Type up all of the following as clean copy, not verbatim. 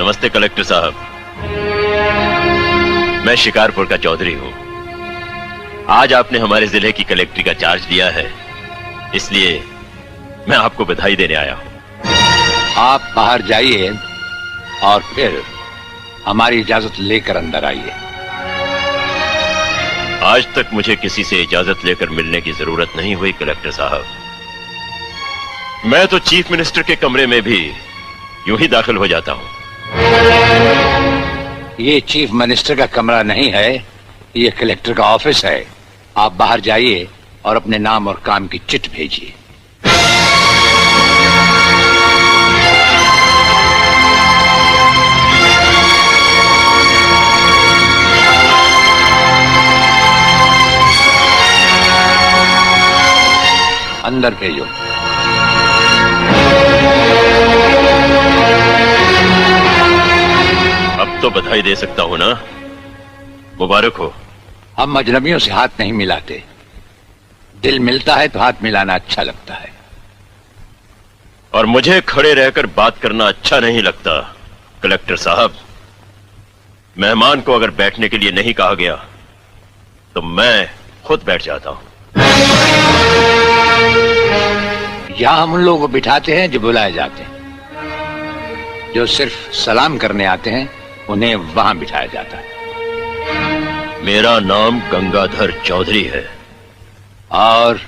नमस्ते कलेक्टर साहब। मैं शिकारपुर का चौधरी हूं। आज आपने हमारे जिले की कलेक्ट्री का चार्ज लिया है, इसलिए मैं आपको बधाई देने आया हूं। आप बाहर जाइए और फिर हमारी इजाजत लेकर अंदर आइए। आज तक मुझे किसी से इजाजत लेकर मिलने की जरूरत नहीं हुई कलेक्टर साहब। मैं तो चीफ मिनिस्टर के कमरे में भी यूं ही दाखिल हो जाता हूं। ये चीफ मिनिस्टर का कमरा नहीं है, ये कलेक्टर का ऑफिस है। आप बाहर जाइए और अपने नाम और काम की चिट भेजिए। अंदर भेजो। अब तो बधाई दे सकता हूं ना? मुबारक हो। हम अजनबियों से हाथ नहीं मिलाते। दिल मिलता है तो हाथ मिलाना अच्छा लगता है। और मुझे खड़े रहकर बात करना अच्छा नहीं लगता कलेक्टर साहब। मेहमान को अगर बैठने के लिए नहीं कहा गया तो मैं खुद बैठ जाता हूं। यहां हम उन लोगों को बिठाते हैं जो बुलाए जाते हैं। जो सिर्फ सलाम करने आते हैं उन्हें वहां बिठाया जाता है। मेरा नाम गंगाधर चौधरी है। और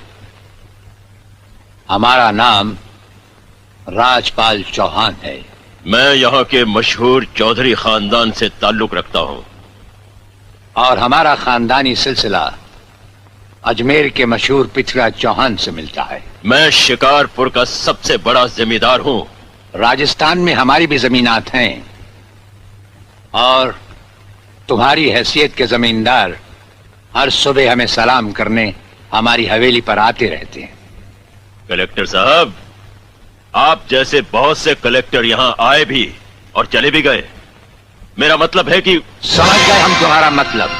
हमारा नाम राजपाल चौहान है। मैं यहाँ के मशहूर चौधरी खानदान से ताल्लुक रखता हूँ। और हमारा खानदानी सिलसिला अजमेर के मशहूर पृथ्वीराज चौहान से मिलता है। मैं शिकारपुर का सबसे बड़ा जमींदार हूँ। राजस्थान में हमारी भी जमीनात हैं और तुम्हारी हैसियत के जमींदार हर सुबह हमें सलाम करने हमारी हवेली पर आते रहते हैं। कलेक्टर साहब, आप जैसे बहुत से कलेक्टर यहाँ आए भी और चले भी गए। मेरा मतलब है कि समझ गए हम तुम्हारा मतलब।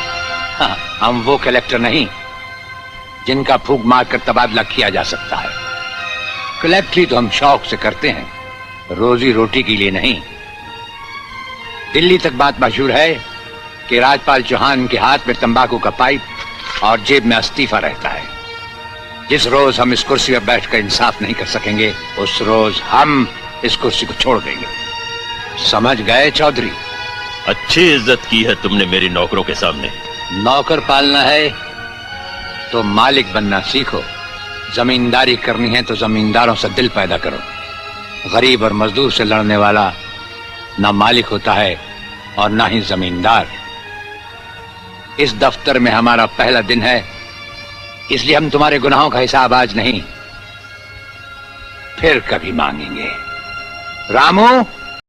हाँ, हम वो कलेक्टर नहीं जिनका फूंक मारकर तबादला किया जा सकता है। कलेक्टरी तो हम शौक से करते हैं, रोजी रोटी के लिए नहीं। दिल्ली तक बात मशहूर है कि राजपाल चौहान के हाथ में तंबाकू का पाइप और जेब में इस्तीफा रहता है। जिस रोज हम इस कुर्सी पर बैठकर इंसाफ नहीं कर सकेंगे उस रोज हम इस कुर्सी को छोड़ देंगे। समझ गए चौधरी? अच्छी इज्जत की है तुमने मेरी नौकरों के सामने। नौकर पालना है तो मालिक बनना सीखो। जमींदारी करनी है तो जमींदारों से दिल पैदा करो। गरीब और मजदूर से लड़ने वाला ना मालिक होता है और ना ही जमींदार। इस दफ्तर में हमारा पहला दिन है, इसलिए हम तुम्हारे गुनाहों का हिसाब आज नहीं फिर कभी मांगेंगे। रामू,